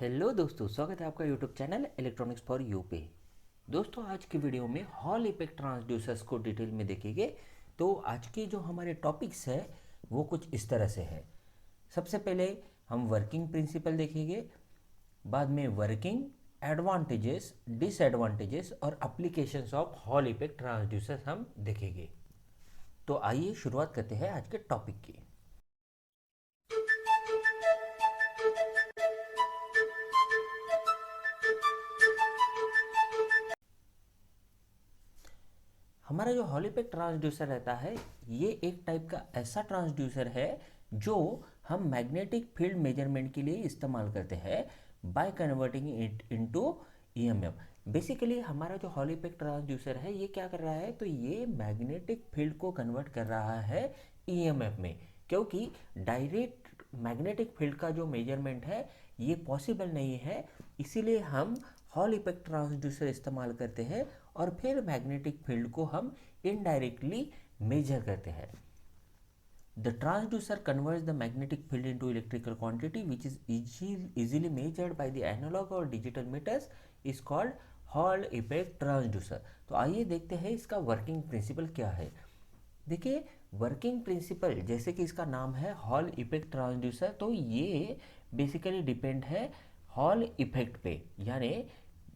Hello दोस्तों, स्वागत है आपका YouTube channel electronics for you पे। दोस्तों, आज की वीडियो में हॉल इफेक्ट ट्रांसड्यूसर्स को डिटेल में देखेंगे। तो आज के जो हमारे टॉपिक्स है वो कुछ इस तरह से है। सबसे पहले हम वर्किंग प्रिंसिपल देखेंगे, बाद में वर्किंग एडवांटेजेस, डिसएडवांटेजेस और applications of Hall effect transducers हम देखेंगे। तो आइए शुरुआत करते हैं आज के टॉपिक की। हमारा जो हॉल इफेक्ट ट्रांसड्यूसर रहता है, ये एक टाइप का ऐसा ट्रांसड्यूसर है जो हम मैग्नेटिक फील्ड मेजरमेंट के लिए इस्तेमाल करते हैं by converting it into EMF. Basically हमारा जो हॉल इफेक्ट ट्रांसड्यूसर है ये क्या कर रहा है, तो ये मैग्नेटिक फील्ड को कन्वर्ट कर रहा है ईएमएफ में, क्योंकि डायरेक्ट मैग्नेटिक फील्ड का जो मेजरमेंट है ये पॉसिबल नहीं है। इसीलिए हम हॉल इफेक्ट ट्रांसड्यूसर इस्तेमाल करते हैं और फिर मैग्नेटिक फील्ड को हम इनडायरेक्टली मेजर करते हैं। The transducer converts the magnetic field into electrical quantity which is easily measured by the analog or digital meters is called Hall effect transducer। तो आइए देखते हैं इसका वर्किंग प्रिंसिपल क्या है। देखिए, वर्किंग प्रिंसिपल जैसे कि इसका नाम है हॉल इफेक्ट ट्रांसड्यूसर, तो ये बेसिकली डिपेंड है हॉल इफेक्ट पे। यानी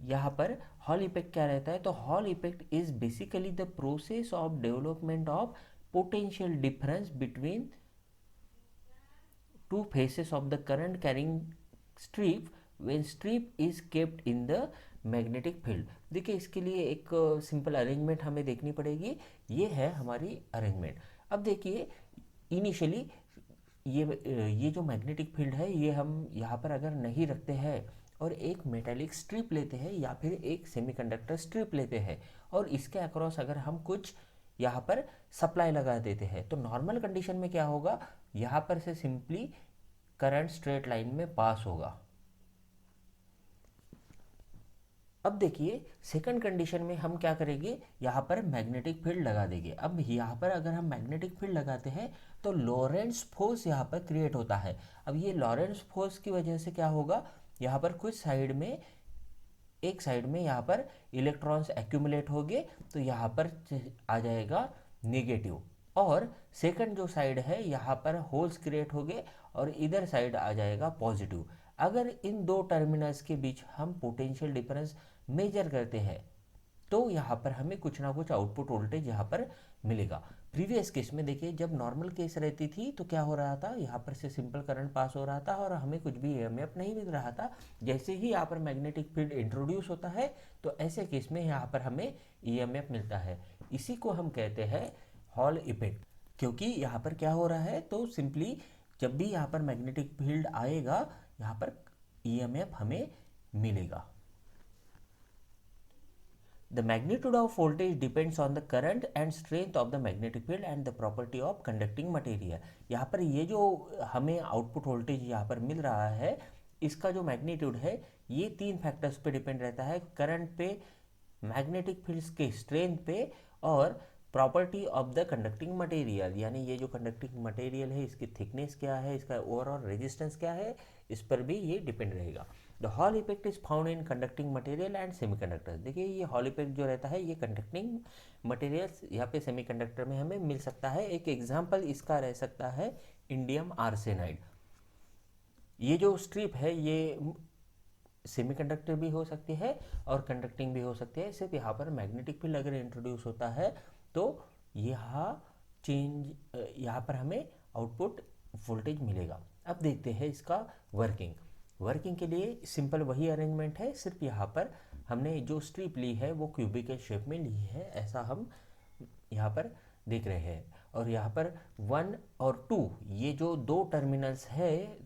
यहाँ पर हॉल इफेक्ट क्या रहता है, तो hall effect is basically the process of development of potential difference between two phases of the current carrying strip when strip is kept in the magnetic field. देखिए, इसके लिए एक सिंपल अरेंजमेंट हमें देखनी पड़ेगी। ये है हमारी अरेंजमेंट। अब देखिए, इनिशियली ये जो मैग्नेटिक फील्ड है ये हम यहाँ पर अगर नहीं रखते हैं और एक मेटालिक स्ट्रिप लेते हैं या फिर एक सेमीकंडक्टर स्ट्रिप लेते हैं और इसके अक्रॉस अगर हम कुछ यहाँ पर सप्लाई लगा देते हैं, तो नॉर्मल कंडीशन में क्या होगा, यहाँ पर से सिंपली करंट स्ट्रेट लाइन में पास होगा। अब देखिए, सेकंड कंडीशन में हम क्या करेंगे, यहाँ पर मैग्नेटिक फील्ड लगा देंगे। अब यहाँ पर अगर हम मैग्नेटिक फील्ड लगाते हैं तो लॉरेंट्ज फोर्स यहाँ पर क्रिएट होता है। अब ये लॉरेंट्ज फोर्स की वजह से क्या होगा, यहाँ पर कुछ साइड में, एक साइड में यहाँ पर इलेक्ट्रॉन्स एक्यूमुलेट होंगे, तो यहाँ पर आ जाएगा नेगेटिव, और सेकंड जो साइड है यहाँ पर होल्स क्रिएट होंगे और इधर साइड आ जाएगा पॉजिटिव। अगर इन दो टर्मिनल्स के बीच हम पोटेंशियल डिफरेंस मेजर करते हैं तो यहाँ पर हमें कुछ ना कुछ आउटपुट वोल्टेज यहाँ पर मिलेगा। प्रीवियस केस में देखिए, जब नॉर्मल केस रहती थी तो क्या हो रहा था, यहाँ पर से सिंपल करंट पास हो रहा था और हमें कुछ भी ईएमएफ नहीं मिल रहा था। जैसे ही यहाँ पर मैग्नेटिक फील्ड इंट्रोड्यूस होता है तो ऐसे केस में यहाँ पर हमें ईएमएफ मिलता है। इसी को हम कहते हैं हॉल इफेक्ट। क्योंकि यहाँ पर क्या हो रहा है, तो सिंपली जब भी यहाँ पर मैग्नेटिक फील्ड आएगा यहाँ पर ईएमएफ हमें मिलेगा। The magnitude of voltage depends on the current and strength of the magnetic field and the property of conducting material। यहाँ पर ये जो हमें आउटपुट वोल्टेज यहाँ पर मिल रहा है, इसका जो मैग्नीट्यूड है ये तीन फैक्टर्स पे डिपेंड रहता है, करंट पे, मैग्नेटिक फील्ड्स के स्ट्रेंथ पे और property of the conducting material. यानी ये जो कंडक्टिंग मटेरियल है इसकी थिकनेस क्या है, इसका ओवरऑल रेजिस्टेंस क्या है, इस पर भी ये डिपेंड रहेगा। The hall effect is found in conducting material and semiconductor. देखिए, ये हॉल इफेक्ट जो रहता है ये कंडक्टिंग मटेरियल्स यहाँ पे सेमीकंडक्टर में हमें मिल सकता है। एक एग्जांपल इसका रह सकता है इंडियम आर्सेनाइड। ये जो स्ट्रिप है ये सेमीकंडक्टर भी हो सकती है और कंडक्टिंग भी हो सकती है। सिर्फ यहाँ पर मैग्नेटिक फील्ड अगर इंट्रोड्यूस होता है तो यहाँ यहाँ पर हमें आउटपुट वोल्टेज मिलेगा। अब देखते हैं इसका वर्किंग के लिए सिंपल वही अरेंजमेंट है, सिर्फ यहाँ पर हमने जो स्ट्रिप ली है वो क्यूबिकल शेप में ली है, ऐसा हम यहाँ पर देख रहे हैं। और यहाँ पर 1 और 2 ये जो दो टर्मिनल्स है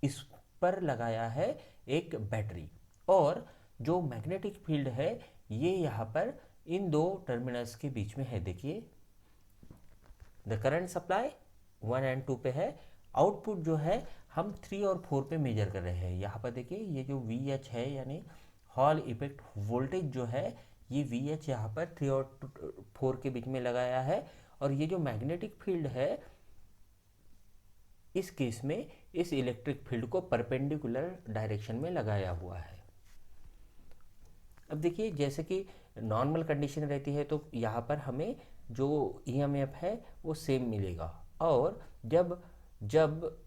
इस पर लगाया है एक बैटरी, और जो मैग्नेटिक फील्ड है ये यहाँ पर इन दो टर्मिनल्स के बीच में है। देखिए, द करंट सप्लाई 1 एंड 2 पे है, आउटपुट जो है हम 3 और 4 पे मेजर कर रहे हैं। यहाँ पर देखिए, ये जो VH है यानी हॉल इफेक्ट वोल्टेज जो है, ये VH यहाँ पर 3 और 4 के बीच में लगाया है, और ये जो मैग्नेटिक फील्ड है इस केस में इस इलेक्ट्रिक फील्ड को परपेंडिकुलर डायरेक्शन में लगाया हुआ है। अब देखिए जैसे कि नॉर्मल कंडीशन रहती है तो यहाँ पर हमें जो ईएमएफ है वो सेम मिलेगा, और जब जब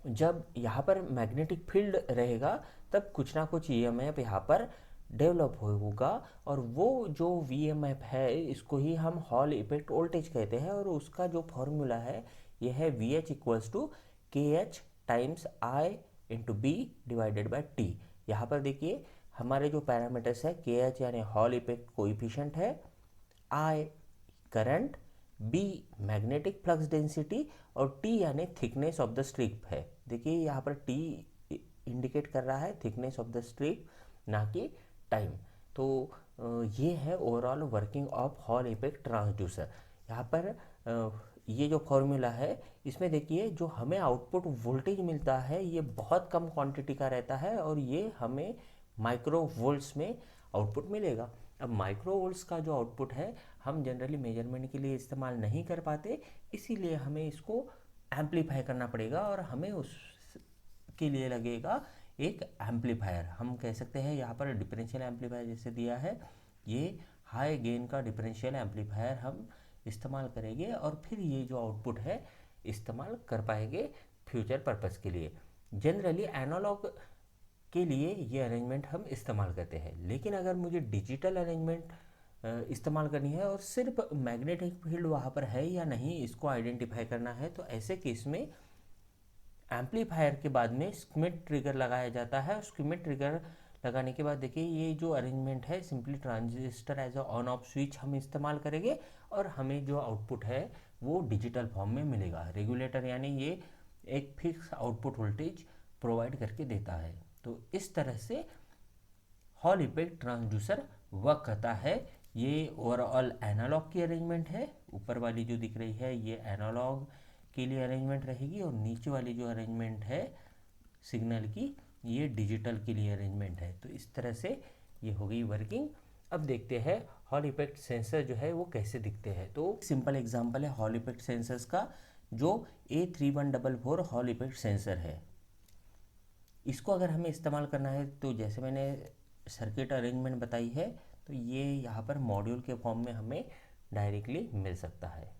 जब यहाँ पर मैग्नेटिक फील्ड रहेगा तब कुछ ना कुछ ईएमएफ यहाँ पर डेवलप होगा, और वो जो वीएमएफ है इसको ही हम हॉल इफेक्ट वोल्टेज कहते हैं, और उसका जो फॉर्मूला है ये है V H equals to K H times I into B divided by T. यहाँ पर देखिए हमारे जो पैरामीटर्स है के एच यानी हॉल इफेक्ट कोइफिशिएंट है, I current, B magnetic flux density, और टी यानी थिकनेस ऑफ द स्ट्रिप है। देखिए यहाँ पर टी इंडिकेट कर रहा है थिकनेस ऑफ द स्ट्रिप, ना कि टाइम। तो ये है overall working of Hall effect transducer. यहाँ पर ये जो फॉर्मूला है इसमें देखिए जो हमें आउटपुट वोल्टेज मिलता है ये बहुत कम क्वांटिटी का रहता है, और ये हमें माइक्रो वोल्ट्स में आउटपुट मिलेगा। अब माइक्रो वोल्ट्स का जो आउटपुट है हम जनरली मेजरमेंट के लिए इस्तेमाल नहीं कर पाते, इसीलिए हमें इसको एम्पलीफाई करना पड़ेगा, और हमें उसके लिए लगेगा एक एम्पलीफायर। हम कह सकते हैं यहाँ पर डिफरेंशियल एम्पलीफायर जैसे दिया है, ये हाई गेन का डिफरेंशियल एम्पलीफायर हम इस्तेमाल करेंगे, और फिर ये जो आउटपुट है इस्तेमाल कर पाएंगे फ्यूचर पर्पस के लिए। जनरली एनालॉग के लिए ये अरेंजमेंट हम इस्तेमाल करते हैं, लेकिन अगर मुझे डिजिटल अरेंजमेंट इस्तेमाल करनी है और सिर्फ मैग्नेटिक फील्ड वहाँ पर है या नहीं इसको आइडेंटिफाई करना है, तो ऐसे केस में एम्पलीफायर के बाद में स्क्विड ट्रिगर लगाया जाता है। स्क्विड ट्रिगर लगाने के बाद देखिए ये जो अरेंजमेंट है simply transistor as a on off switch हम इस्तेमाल करेंगे, और हमें जो आउटपुट है वो डिजिटल फॉर्म में मिलेगा। रेगुलेटर यानी ये एक फिक्स आउटपुट वोल्टेज प्रोवाइड करके देता है। तो इस तरह से हॉल इफेक्ट ट्रांसड्यूसर वर्क करता है। ये ओवरऑल एनालॉग की अरेंजमेंट है, ऊपर वाली जो दिख रही है ये एनालॉग के लिए अरेंजमेंट रहेगी, और नीचे वाली जो अरेंजमेंट है सिग्नल की ये डिजिटल के लिए अरेंजमेंट है। तो इस तरह से ये हो गई वर्किंग। अब देखते हैं हॉल इफेक्ट सेंसर जो है वो कैसे दिखते हैं। तो सिंपल एग्जांपल है हॉल इफेक्ट सेंसर्स का, जो A3144 हॉल इफेक्ट सेंसर है। इसको अगर हमें इस्तेमाल करना है तो जैसे मैंने सर्किट अरेंजमेंट बताई है, तो ये यहाँ पर मॉड्यूल के फॉर्म में हमें डायरेक्टली मिल सकता है।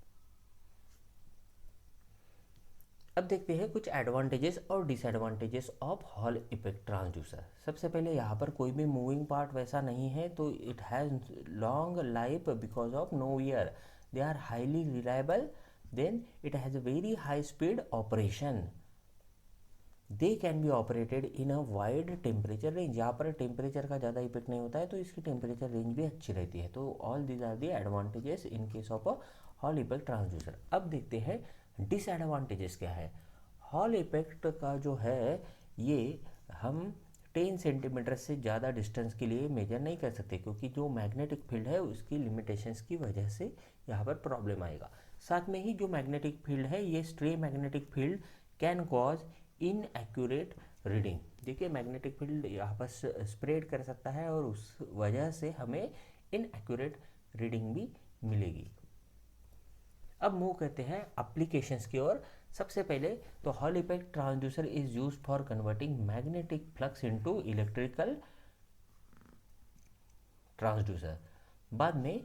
अब देखते हैं कुछ एडवांटेजेस और disadvantages of Hall effect transducer. सबसे पहले यहाँ पर कोई भी मूविंग पार्ट वैसा नहीं है, तो it has long life because of no wear, they are highly reliable, then it has very high speed operation, they can be operated in a wide temperature range. यहाँ पर टेम्परेचर का ज़्यादा effect नहीं होता है, तो इसकी टेम्परेचर रेंज भी अच्छी रहती है। तो all these are the advantages in case of a Hall effect transducer. अब देखते हैं डिसएडवांटेजेस क्या है। हॉल इफेक्ट का जो है ये हम 10 सेंटीमीटर से ज़्यादा डिस्टेंस के लिए मेजर नहीं कर सकते, क्योंकि जो मैग्नेटिक फील्ड है उसकी लिमिटेशंस की वजह से यहाँ पर प्रॉब्लम आएगा। साथ में ही जो मैग्नेटिक फील्ड है ये stray magnetic field can cause inaccurate reading. देखिए मैग्नेटिक फील्ड यहाँ पर स्प्रेड कर सकता है, और उस वजह से हमें इनएक्यूरेट रीडिंग भी मिलेगी। अब मूव करते हैं एप्लीकेशंस की ओर। सबसे पहले तो hall effect transducer is used for converting magnetic flux into electrical transducer. बाद में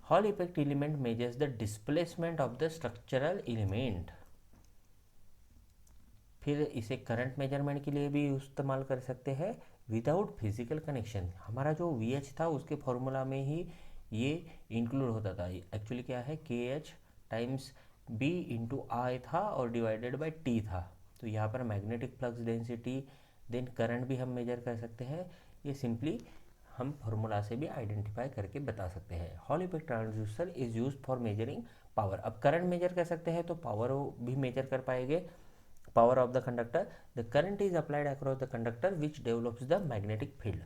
hall effect element measures the displacement of the structural element. फिर इसे करंट मेजरमेंट के लिए भी इस्तेमाल कर सकते हैं विदाउट फिजिकल कनेक्शन। हमारा जो वी एच था उसके फॉर्मूला में ही ये इंक्लूड होता था। एक्चुअली क्या है के एच टाइम्स बी इंटू आई था और डिवाइडेड बाई टी था। तो यहाँ पर magnetic flux density than current भी हम मेजर कर सकते हैं। ये सिंपली हम फॉर्मूला से भी आइडेंटिफाई करके बता सकते हैं। Hall effect transducer is used for measuring power. अब करंट मेजर कर सकते हैं तो पावर भी मेजर कर पाएंगे। Power of the conductor, the current is applied across the conductor which develops the magnetic field.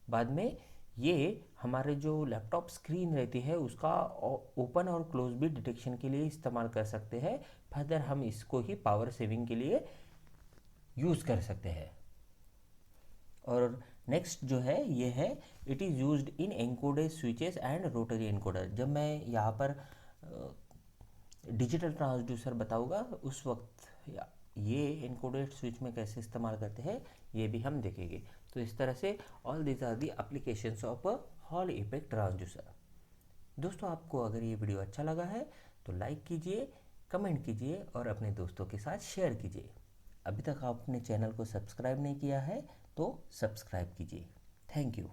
बाद में ये हमारे जो लैपटॉप स्क्रीन रहती है उसका ओपन और क्लोज भी डिटेक्शन के लिए इस्तेमाल कर सकते हैं। फर्दर हम इसको ही पावर सेविंग के लिए यूज़ कर सकते हैं। और नेक्स्ट जो है ये है it is used in encoded switches and rotary encoder. जब मैं यहाँ पर डिजिटल ट्रांसड्यूसर बताऊँगा उस वक्त ये इनकोडेड स्विच में कैसे इस्तेमाल करते हैं ये भी हम देखेंगे। तो इस तरह से all these are the applications of Hall effect transducer. दोस्तों आपको अगर ये वीडियो अच्छा लगा है तो लाइक कीजिए, कमेंट कीजिए और अपने दोस्तों के साथ शेयर कीजिए। अभी तक आपने चैनल को सब्सक्राइब नहीं किया है तो सब्सक्राइब कीजिए। Thank you.